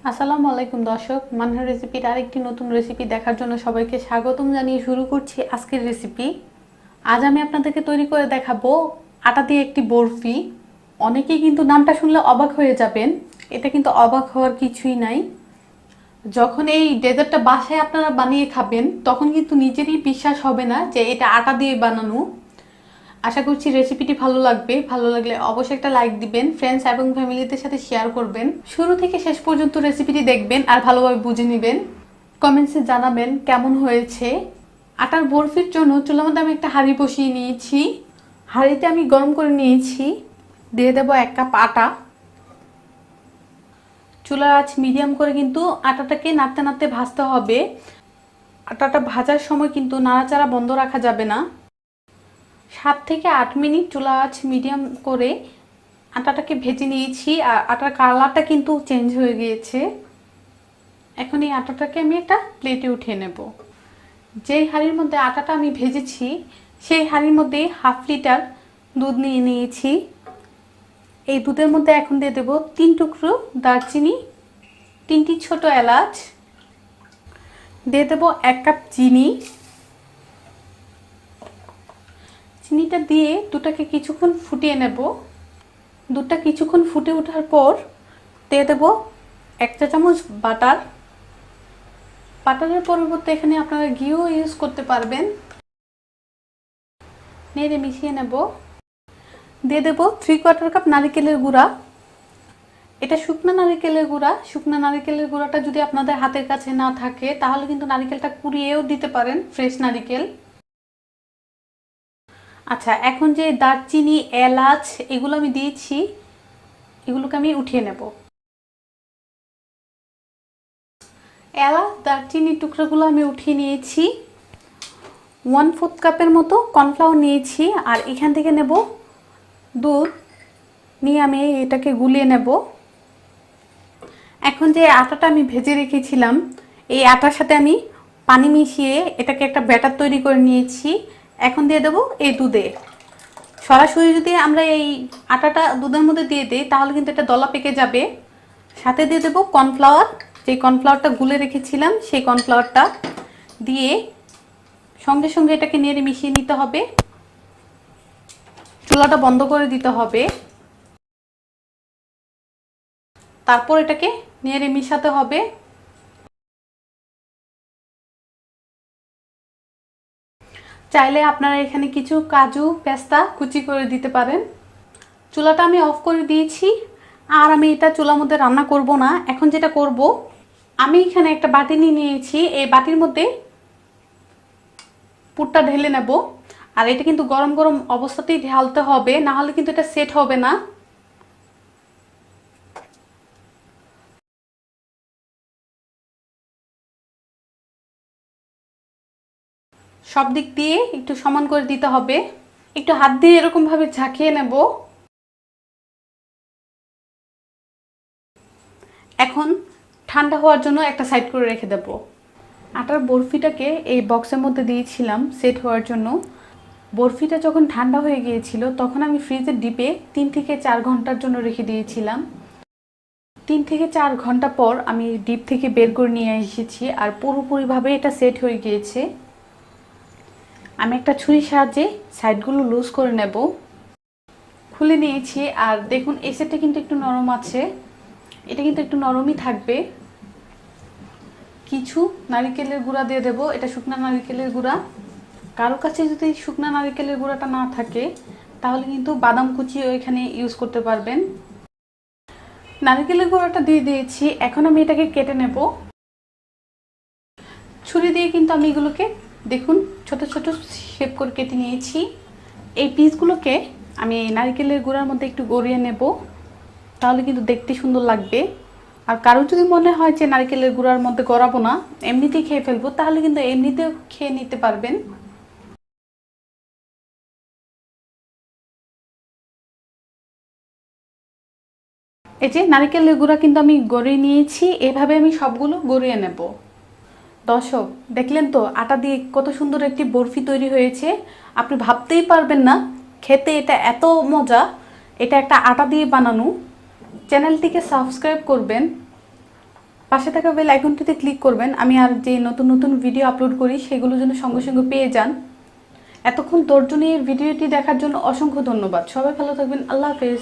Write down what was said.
আসসালামু আলাইকুম দর্শক, মানহার রেসিপির আরেকটি নতুন রেসিপি দেখার জন্য সবাইকে স্বাগতম জানিয়ে শুরু করছি আজকের রেসিপি। আজ আমি আপনাদেরকে তৈরি করে দেখাবো আটা দিয়ে একটি বরফি। অনেকেই কিন্তু নামটা শুনলে অবাক হয়ে যাবেন, এটা কিন্তু অবাক হওয়ার কিছুই নাই। যখন এই ডেজার্টটা বাসায় আপনারা বানিয়ে খাবেন তখন কিন্তু নিজেরই বিশ্বাস হবে না যে এটা আটা দিয়ে বানানো। আশা করছি রেসিপিটি ভালো লাগবে। ভালো লাগলে অবশ্যই একটা লাইক দিবেন, ফ্রেন্ডস এবং ফ্যামিলিদের সাথে শেয়ার করবেন। শুরু থেকে শেষ পর্যন্ত রেসিপিটি দেখবেন আর ভালোভাবে বুঝে নেবেন। কমেন্টসে জানাবেন কেমন হয়েছে। আটার বরফির জন্য চুলার মধ্যে আমি একটা হাঁড়ি বসিয়ে নিয়েছি। হাঁড়িতে আমি গরম করে নিয়েছি, দিয়ে দেবো 1 কাপ আটা। চুলার আঁচ মিডিয়াম করে কিন্তু আটাটাকে নাড়তে নাড়তে ভাজতে হবে। আটাটা ভাজার সময় কিন্তু নাড়াচাড়া বন্ধ রাখা যাবে না। 7 থেকে 8 মিনিট চুলা আঁচ মিডিয়াম করে আটাটাকে ভেজে নিয়েছি আর আটার কালারটা কিন্তু চেঞ্জ হয়ে গিয়েছে। এখন এই আটাটাকে আমি একটা প্লেটে উঠিয়ে নেব। যেই হাঁড়ির মধ্যে আটাটা আমি ভেজেছি সেই হাঁড়ির মধ্যে 1/2 লিটার দুধ নিয়ে নিয়েছি। এই দুধের মধ্যে এখন দিয়ে দেব 3 টুকরো দারচিনি, 3টি ছোট এলাচ, দিয়ে দেব 1 কাপ চিনি। চিনিটা দিয়ে দুধটাকে কিছুক্ষণ ফুটিয়ে নেব। দুধটা কিছুক্ষণ ফুটে ওঠার পর দিয়ে দেব 1 চা চামচ বাটার। বাটারের পরিবর্তে এখানে আপনারা ঘিও ইউজ করতে পারবেন। নেড়ে মিশিয়ে নেব। দিয়ে দেব 3/4 কাপ নারকেলের গুঁড়া। এটা শুকনো নারকেলের গুঁড়া। শুকনো নারকেলের গুঁড়াটা যদি আপনাদের হাতের কাছে না থাকে তাহলে কিন্তু নারকেলটা কুড়িয়েও দিতে পারেন, ফ্রেশ নারকেল। আচ্ছা, এখন যে দারচিনি এলাচ এগুলো আমি দিয়েছি, এগুলোকে আমি উঠিয়ে নেব। এলাচ দারচিনি টুকরোগুলো আমি উঠিয়ে নিয়েছি। 1/4 কাপের মতো কর্নফ্লাওয়ার নিয়েছি আর এখান থেকে নেব দুধ নিয়ে আমি এটাকে গুলিয়ে নেব। এখন যে আটাটা আমি ভেজে রেখেছিলাম এই আটার সাথে আমি পানি মিশিয়ে এটাকে একটা ব্যাটার তৈরি করে নিয়েছি। এখন দিয়ে দেব এই দুধে। সরাসরি যদি আমরা এই আটাটা দুধের মধ্যে দিয়ে দিই তাহলে কিন্তু এটা দলা পেকে যাবে। সাথে দিয়ে দেব কর্নফ্লাওয়ার। যে কর্নফ্লাওয়ারটা গুলে রেখেছিলাম সেই কর্নফ্লাওয়ারটা দিয়ে সঙ্গে সঙ্গে এটাকে নেড়ে মিশিয়ে নিতে হবে। চুলাটা বন্ধ করে দিতে হবে। তারপর এটাকে নেড়ে মিশাতে হবে। চাইলে আপনারা এখানে কিছু কাজু পেস্তা কুচি করে দিতে পারেন। চুলাটা আমি অফ করে দিয়েছি আর আমি এটা চুলার মধ্যে রান্না করব না। এখন যেটা করব, আমি এখানে একটা বাটি নিয়ে নিয়েছি। এই বাটির মধ্যে পুরটা ঢেলে নেব। আর এটা কিন্তু গরম গরম অবস্থাতেই ঢালতে হবে, না হলে কিন্তু এটা সেট হবে না। সব দিক দিয়ে একটু সমান করে দিতে হবে। একটু হাত দিয়ে এরকম ভাবে ঝাঁকিয়ে নেব। এখন ঠান্ডা হওয়ার জন্য একটা সাইড করে রেখে দেব। আটার বরফিটাকে এই বক্সের মধ্যে দিয়েছিলাম সেট হওয়ার জন্য। বরফিটা যখন ঠান্ডা হয়ে গিয়েছিল তখন আমি ফ্রিজের ডিপে 3 থেকে 4 ঘন্টার জন্য রেখে দিয়েছিলাম। 3 থেকে 4 ঘন্টা পর আমি ডিপ থেকে বের করে নিয়ে এসেছি আর পুরোপুরিভাবে এটা সেট হয়ে গিয়েছে। আমি একটা ছুরির সাহায্যে সাইডগুলো লুজ করে নেব। খুলে নিয়েছি আর দেখুন এই সাইডটা কিন্তু একটু নরম আছে, এটা কিন্তু একটু নরমই থাকবে। কিছু নারকেলের গুঁড়া দিয়ে দেব। এটা শুকনো নারকেলের গুঁড়া। কারো কাছে যদি শুকনো নারকেলের গুঁড়াটা না থাকে তাহলে কিন্তু বাদাম কুচিও এখানে ইউজ করতে পারবেন। নারকেলের গুঁড়াটা দিয়ে দিয়েছি। এখন আমি এটাকে কেটে নেব। ছুরি দিয়ে কিন্তু আমি এগুলোকে দেখুন ছোট ছোট শেপ করে কেটে নিয়েছি। এই পিসগুলোকে আমি নারকেলের গুঁড়ার মধ্যে একটু গড়িয়ে নেব, তাহলে কিন্তু দেখতে সুন্দর লাগবে। আর কারো যদি মনে হয় যে নারকেলের গুঁড়ার মধ্যে গড়াবো না, এমনিতেই খেয়ে ফেলবো, তাহলে কিন্তু এমনিতেও খেয়ে নিতে পারবেন। এই যে নারকেলের গুঁড়া কিন্তু আমি গড়িয়ে নিয়েছি। এভাবে আমি সবগুলো গড়িয়ে নেব। দর্শক দেখলেন তো আটা দিয়ে কত সুন্দর একটি বরফি তৈরি হয়েছে। আপনি ভাবতেই পারবেন না খেতে এটা এত মজা। এটা একটা আটা দিয়ে বানানো। চ্যানেলটিকে সাবস্ক্রাইব করবেন, পাশে থাকা বেল আইকনটিতে ক্লিক করবেন, আমি আর যে নতুন নতুন ভিডিও আপলোড করি সেগুলো যেন সঙ্গে সঙ্গে পেয়ে যান। এতক্ষণ ধৈর্য নিয়ে ভিডিওটি দেখার জন্য অসংখ্য ধন্যবাদ। সবাই ভালো থাকবেন। আল্লাহ হাফেজ।